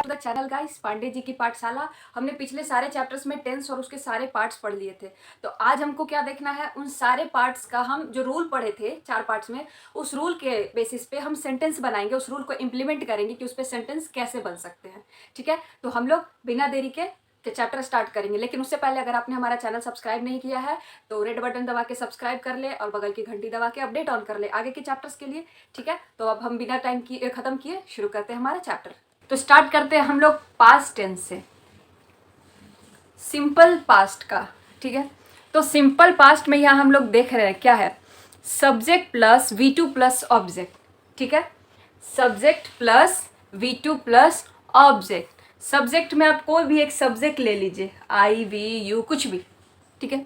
To the channel guys, Pandey ji की पाठशाला। हमने पिछले सारे चैप्टर्स में टेंस और उसके सारे पार्ट्स पढ़ लिए थे। तो आज हमको क्या देखना है, उन सारे पार्ट्स का हम जो रूल पढ़े थे 4 पार्ट्स में, उस रूल के बेसिस पे हम सेंटेंस बनाएंगे, उस रूल को इम्प्लीमेंट करेंगे कि उस पर सेंटेंस कैसे बन सकते हैं। ठीक है, तो हम लोग बिना देरी के चैप्टर स्टार्ट करेंगे। लेकिन उससे पहले अगर आपने हमारा चैनल सब्सक्राइब नहीं किया है तो रेड बटन दबा के सब्सक्राइब कर ले और बगल की घंटी दबा के अपडेट ऑन कर ले आगे के चैप्टर्स के लिए। ठीक है, तो अब हम बिना टाइम खत्म किए शुरू करते हैं हमारा चैप्टर। तो स्टार्ट करते हैं हम लोग पास्ट टेंस से, सिंपल पास्ट का। ठीक है, तो सिंपल पास्ट में यहाँ हम लोग देख रहे हैं क्या है, subject plus V2 plus object. ठीक है, subject plus V2 plus object. Subject में आप कोई भी एक सब्जेक्ट ले लीजिए, I, V, U कुछ भी। ठीक है,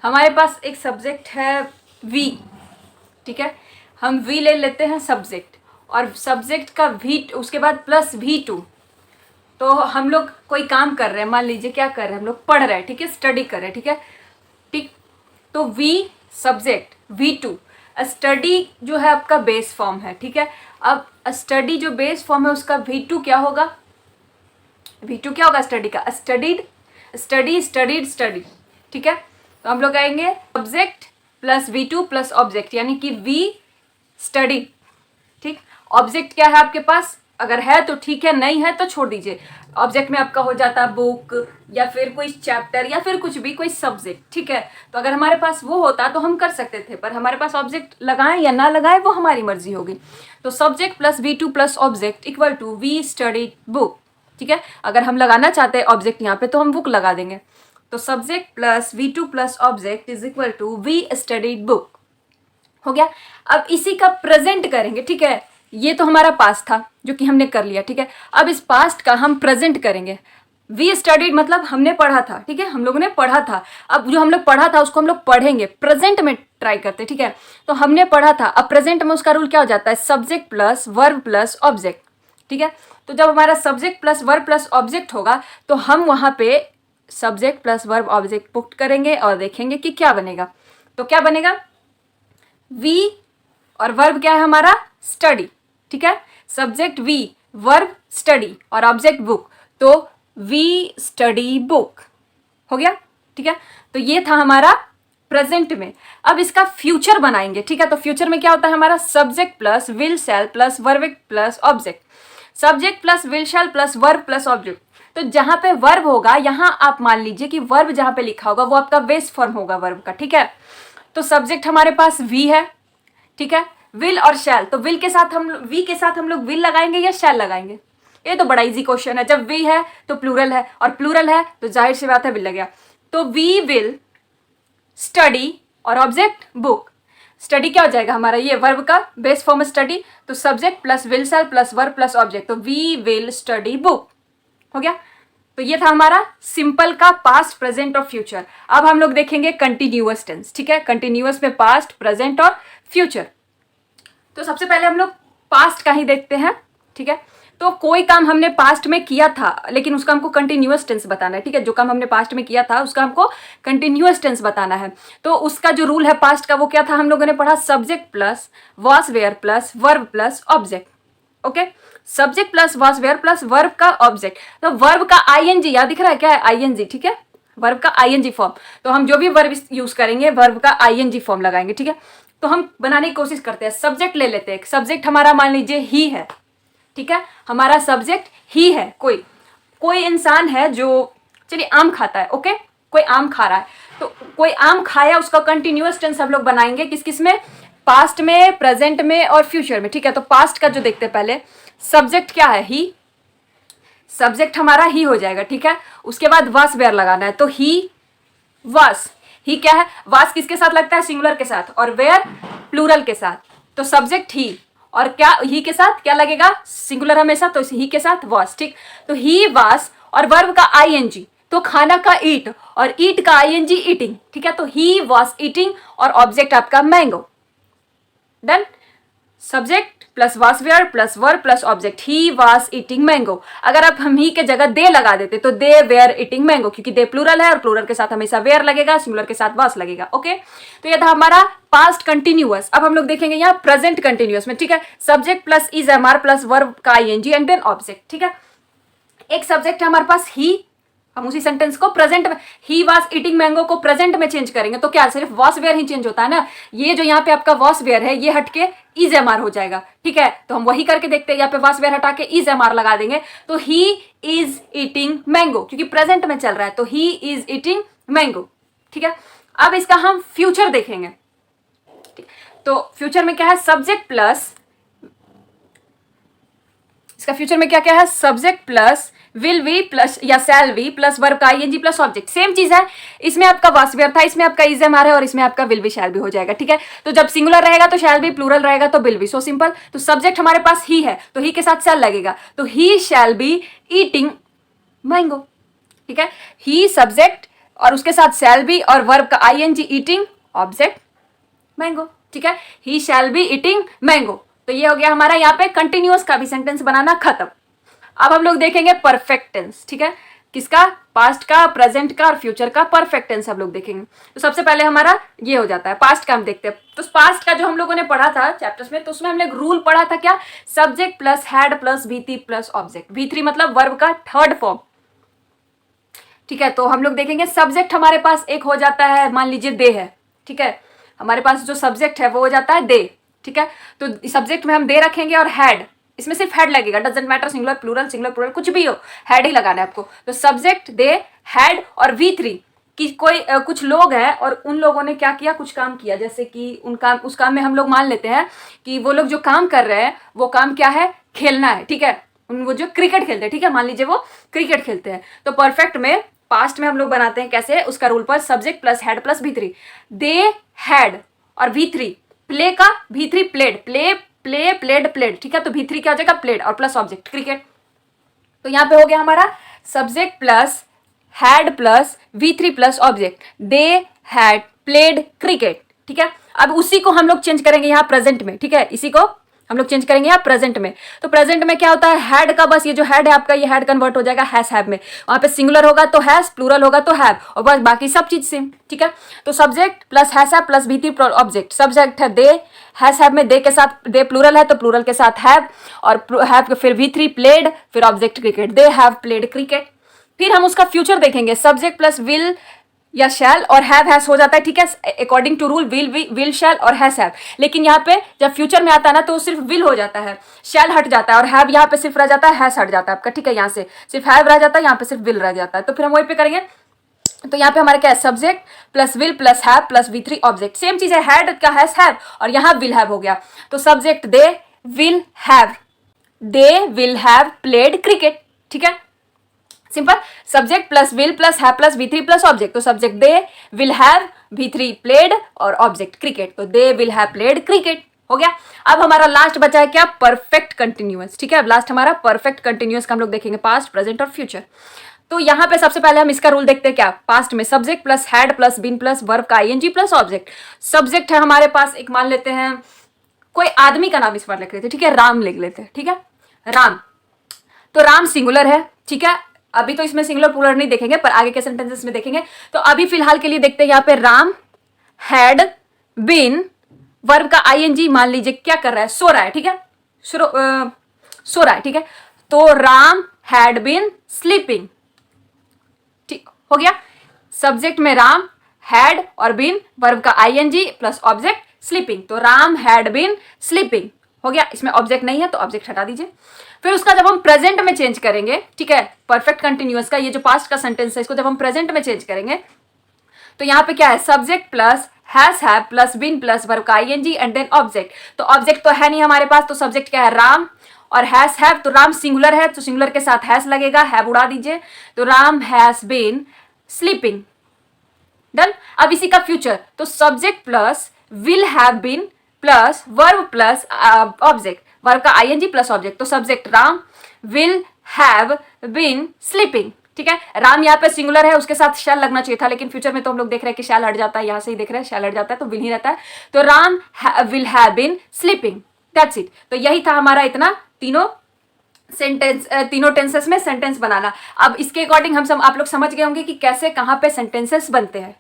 हमारे पास एक सब्जेक्ट है V। ठीक है, हम V ले लेते हैं सब्जेक्ट, और सब्जेक्ट का V उसके बाद प्लस V2। तो हम लोग कोई काम कर रहे हैं, मान लीजिए क्या कर रहे हैं, हम लोग पढ़ रहे हैं। ठीक है, स्टडी कर रहे हैं। ठीक है, ठीक, तो V सब्जेक्ट V2। स्टडी जो है आपका बेस फॉर्म है। ठीक है, अब स्टडी जो बेस फॉर्म है उसका V2 क्या होगा, V2 क्या होगा स्टडी का, स्टडीड, स्टडी, स्टडीड, स्टडी। ठीक है, तो हम लोग आएंगे subject plus V2 plus object, यानी कि V स्टडी। ठीक, ऑब्जेक्ट क्या है आपके पास, अगर है तो ठीक है, नहीं है तो छोड़ दीजिए। ऑब्जेक्ट में आपका हो जाता बुक या फिर कोई चैप्टर या फिर कुछ भी, कोई सब्जेक्ट। ठीक है, तो अगर हमारे पास वो होता तो हम कर सकते थे, पर हमारे पास ऑब्जेक्ट लगाएं या ना लगाएं वो हमारी मर्जी होगी। तो subject plus V2 plus object equal to we study book. ठीक है, अगर हम लगाना चाहते हैं ऑब्जेक्ट यहाँ पे तो हम बुक लगा देंगे। तो subject plus V2 plus object is equal to we studied book. हो गया। अब इसी का प्रेजेंट करेंगे। ठीक है, ये तो हमारा पास्ट था जो कि हमने कर लिया। ठीक है, अब इस पास्ट का हम प्रेजेंट करेंगे। वी स्टडीड मतलब हमने पढ़ा था। ठीक है, हम लोगों ने पढ़ा था। अब जो हम लोग पढ़ा था उसको हम लोग पढ़ेंगे, प्रेजेंट में ट्राई करते। ठीक है, तो हमने पढ़ा था, अब प्रेजेंट में उसका रूल क्या हो जाता है, subject plus verb plus object. ठीक है, तो जब हमारा subject plus verb plus object होगा तो हम वहां पे subject plus verb object put करेंगे और देखेंगे कि क्या बनेगा। तो क्या बनेगा, वी और वर्ब क्या है हमारा, स्टडी। ठीक है, सब्जेक्ट वी, वर्ब स्टडी और ऑब्जेक्ट बुक, तो वी स्टडी बुक। हो गया। ठीक है, तो ये था हमारा प्रेजेंट में। अब इसका फ्यूचर बनाएंगे। ठीक है, तो फ्यूचर में क्या होता है हमारा, subject plus will shell plus verb plus object. Subject plus will shell plus verb plus object. तो जहां पे वर्ब होगा, यहां आप मान लीजिए कि वर्ब जहां पे लिखा होगा वो आपका बेस फॉर्म होगा वर्ब का। ठीक है, तो सब्जेक्ट हमारे पास वी है। ठीक है, विल और शैल, तो विल के साथ हम वी के साथ हम लोग विल लगाएंगे या शैल लगाएंगे, ये तो बड़ा इजी क्वेश्चन है। जब वी है तो प्लूरल है, और प्लूरल है तो जाहिर सी बात है विल लगेगा। तो वी विल स्टडी और ऑब्जेक्ट बुक। स्टडी क्या हो जाएगा हमारा, ये वर्ब का बेस फॉर्म स्टडी, तो subject plus will shell plus verb plus object, तो वी विल स्टडी बुक। हो गया। तो ये था हमारा सिंपल का पास्ट प्रेजेंट और फ्यूचर। अब हम लोग देखेंगे कंटिन्यूअस टेंस। ठीक है, कंटिन्यूअस में पास्ट प्रेजेंट और फ्यूचर। तो सबसे पहले हम लोग पास्ट का ही देखते हैं। ठीक है, तो कोई काम हमने पास्ट में किया था लेकिन उसका हमको कंटिन्यूअस टेंस बताना है। ठीक है, जो काम हमने पास्ट में किया था उसका हमको कंटिन्यूअस टेंस बताना है। तो उसका जो रूल है पास्ट का वो क्या था, हम लोगों ने पढ़ा, subject plus was were plus verb plus object. Okay, subject plus was were plus verb का ऑब्जेक्ट। तो वर्ब का आईएनजी याद दिख रहा है क्या है, आईएनजी। ठीक है, वर्ब का आईएनजी फॉर्म, तो हम जो भी वर्ब यूज करेंगे वर्ब का आईएनजी फॉर्म लगाएंगे। ठीक है, तो हम बनाने की कोशिश करते हैं। सब्जेक्ट ले लेते हैं, सब्जेक्ट हमारा मान लीजिए ही है। ठीक है, हमारा सब्जेक्ट ही है। कोई कोई इंसान है जो, चलिए आम खाता है। ओके, कोई आम खा रहा है, तो कोई आम खाया, उसका कंटिन्यूअस टेंस हम लोग बनाएंगे किस किस में, पास्ट में, प्रेजेंट में और फ्यूचर में। ठीक है, तो पास्ट का जो देखते हैं पहले, सब्जेक्ट क्या है, ही, सब्जेक्ट हमारा ही हो जाएगा। ठीक है, उसके बाद वास वेयर लगाना है, तो ही वास। ही क्या है, वास किसके साथ लगता है, सिंगुलर के साथ, और वेयर प्लूरल के साथ। तो सब्जेक्ट ही, और क्या ही के साथ क्या लगेगा, सिंगुलर हमेशा, तो ही के साथ वास। ठीक, तो ही वास और वर्ब का आईएनजी, तो खाना का ईट और ईट का आईएनजी ईटिंग। ठीक है, तो ही वास ईटिंग और ऑब्जेक्ट आपका mango. Done, subject plus was where plus verb plus object, he was eating mango. अगर आप हम ही के जगह दे लगा देते तो दे वेयर ईटिंग मैंगो, क्योंकि दे प्लूरल है और प्लूरल के साथ हमेशा वेयर लगेगा, सिंगुलर के साथ वास लगेगा। ओके, तो ये था हमारा पास्ट कंटिन्यूअस। अब हम लोग देखेंगे यहाँ प्रेजेंट कंटिन्यूअस में। ठीक है, subject plus is am are plus verb का आईएनजी एंड देन ऑब्जेक्ट। ठीक है, एक सब्जेक्ट है हमारे पास ही, हम उसी सेंटेंस को प्रेजेंट में, ही वाज ईटिंग मैंगो को प्रेजेंट में चेंज करेंगे तो क्या सिर्फ वॉस वेयर ही चेंज होता है ना, ये जो यहाँ पे आपका वॉस वेयर है ये हटके इज एम आर हो जाएगा, ठीक है। तो हम वही करके देखते हैं, यहाँ पे वॉस वेयर हटा के इज एम आर लगा देंगे तो ही इज ईटिंग मैंगो, क्योंकि प्रेजेंट में चल रहा है तो ही इज ईटिंग मैंगो, ठीक है। अब इसका हम फ्यूचर देखेंगे, तो फ्यूचर में क्या है, सब्जेक्ट प्लस, इसका फ्यूचर में क्या क्या है, subject plus will be plus या शैल बी प्लस वर्ब का आईएनजी प्लस ऑब्जेक्ट, सेम चीज है, इसमें आपका वास वेयर था, इसमें आपका इज एम आर है और इसमें आपका विल बी शैल बी हो जाएगा, ठीक है। तो जब सिंगुलर रहेगा तो शैल बी, प्लूरल रहेगा तो विल बी, सो सिंपल। तो सब्जेक्ट हमारे पास ही है तो ही के साथ शैल लगेगा, तो ही शैल बी ईटिंग मैंगो, ठीक है। ही सब्जेक्ट और उसके साथ शैल बी और वर्ब का आईएनजी ईटिंग ऑब्जेक्ट मैंगो, ठीक है। ही शैल बी ईटिंग मैंगो, तो ये हो गया हमारा यहाँ पे कंटिन्यूअस का भी सेंटेंस बनाना खत्म। अब हम लोग देखेंगे परफेक्ट टेंस, ठीक है, किसका, पास्ट का, प्रेजेंट का और फ्यूचर का परफेक्ट टेंस हम लोग देखेंगे। तो सबसे पहले हमारा ये हो जाता है, पास्ट का हम देखते हैं। तो पास्ट का जो हम लोगों ने पढ़ा था चैप्टर्स में, तो उसमें हमने एक रूल पढ़ा था क्या, subject plus had plus V3 plus object, V3 मतलब वर्ब का थर्ड फॉर्म, ठीक है। तो हम लोग देखेंगे सब्जेक्ट हमारे पास एक हो जाता है, मान लीजिए दे है, ठीक है, हमारे पास जो सब्जेक्ट है वो हो जाता है दे, ठीक है। तो सब्जेक्ट में हम दे रखेंगे और हैड, इसमें सिर्फ हेड लगेगा, डजंट मैटर सिंगुलर प्लूरल कुछ भी हो, हेड ही लगाना है आपको। तो सब्जेक्ट दे हैड और V3 कि कोई कुछ लोग हैं और उन लोगों ने क्या किया, कुछ काम किया, जैसे कि उन काम, उस काम में हम लोग मान लेते हैं कि वो लोग जो काम कर रहे हैं वो काम क्या है, खेलना है, ठीक है। वो जो क्रिकेट खेलते हैं, ठीक है, मान लीजिए वो क्रिकेट खेलते हैं। तो परफेक्ट में, पास्ट में हम लोग बनाते हैं कैसे, उसका रूल पर, subject plus had plus V3, they had और V3 प्ले का, V3 played, play played played, ठीक है। तो V3 क्या हो जाएगा, प्लेड और प्लस ऑब्जेक्ट क्रिकेट। तो यहाँ पे हो गया हमारा subject plus had plus V3 plus object, they had played cricket, ठीक है। अब उसी को हम लोग चेंज करेंगे यहाँ प्रेजेंट में, ठीक है, इसी को हम लोग चेंज करेंगे यहाँ प्रेजेंट में। तो प्रेजेंट में क्या होता है, हैड का बस ये जो हैड है आपका, ये हैड कन्वर्ट हो जाएगा हैज हैव में, वहां पे सिंगुलर होगा तो हैज, प्लूरल होगा तो हैव, और बस बाकी सब चीज सेम, ठीक है। तो subject plus has have plus V3 object, subject है दे, हैज हैव में दे के साथ, दे प्लूरल है तो प्लूरल के साथ हैव, और हैव फिर V3 प्लेड, फिर object cricket, they have played cricket. फिर हम उसका फ्यूचर देखेंगे, सब्जेक्ट प्लस विल या शैल और हैव हैज हो जाता है, ठीक है, according to rule will shall और हैज हैव। लेकिन यहाँ पे जब फ्यूचर में आता है ना तो सिर्फ विल हो जाता है, शैल हट जाता है और हैव यहाँ पे सिर्फ रह जाता है, हैज हट जाता है आपका, ठीक है। यहाँ से सिर्फ हैव रह जाता है, यहाँ पे सिर्फ विल रह जाता है। तो फिर हम वही पे करेंगे, तो यहाँ पे हमारा क्या है, subject plus will plus have plus V3 object, same चीज है, हैड का हैज हैव और यहाँ विल हैव हो गया। तो subject they will have played cricket, ठीक है, simple. Subject plus will plus have plus V3 plus object, तो subject they will have V3 played और ऑब्जेक्ट क्रिकेट, तो they will have played cricket हो गया। अब हमारा लास्ट बचा है क्या, परफेक्ट कंटिन्यूअस, ठीक है। अब लास्ट हमारा परफेक्ट कंटिन्यूअस का हम लोग देखेंगे पास्ट, प्रेजेंट और फ्यूचर। तो यहाँ पे सबसे पहले हम इसका रूल देखते हैं क्या, पास्ट में subject plus had plus been plus verb का ING प्लस ऑब्जेक्ट। सब्जेक्ट है हमारे पास, एक मान लेते हैं कोई आदमी का नाम इस बार लिख लेते हैं, ठीक है, राम लिख लेते हैं, ठीक है, राम। तो राम सिंगुलर है, ठीक है, अभी तो इसमें सिंगुलर प्लूरल नहीं देखेंगे पर आगे के सेंटेंसेस में देखेंगे। तो अभी फिलहाल के लिए देखते हैं यहाँ पे, राम हैड बीन, वर्ब का ING मान लीजिए क्या कर रहा है, सो रहा है, ठीक है, सो रहा है, ठीक है। तो राम हैड बीन स्लीपिंग, ठीक हो गया। सब्जेक्ट में राम, हैड और बीन, वर्ब का ING प्लस ऑब्जेक्ट स्लीपिंग, तो राम हैड बीन स्लीपिंग हो गया। इसमें ऑब्जेक्ट नहीं है तो ऑब्जेक्ट हटा दीजिए। फिर उसका जब हम प्रेजेंट में चेंज करेंगे, ठीक है, परफेक्ट कंटिन्यूअस का ये जो पास्ट का सेंटेंस है इसको जब हम प्रेजेंट में चेंज करेंगे तो यहाँ पे क्या है, subject plus has have plus been plus verb का ING एंड देन ऑब्जेक्ट। तो ऑब्जेक्ट तो है नहीं हमारे पास, तो सब्जेक्ट क्या है, राम, और हैज हैव, तो राम सिंगुलर है तो सिंगुलर के साथ हैज लगेगा, हैव उड़ा दीजिए, तो Ram has been sleeping, done. अब इसी का फ्यूचर, तो subject plus will have been plus verb plus object, verb का ING प्लस ऑब्जेक्ट, तो subject Ram will have been sleeping, ठीक है। राम यहाँ पे सिंगुलर है, उसके साथ शैल लगना चाहिए था, लेकिन फ्यूचर में तो हम लोग देख रहे हैं कि शैल हट जाता है, यहाँ से ही देख रहे हैं शैल हट जाता है तो विल ही रहता है, तो Ram will have been sleeping, that's it. तो यही था हमारा इतना तीनों सेंटेंस, तीनों टेंसेस में सेंटेंस बनाना। अब इसके अकॉर्डिंग हम सब आप लोग समझ गए होंगे कि कैसे कहाँ पे सेंटेंसेस बनते हैं।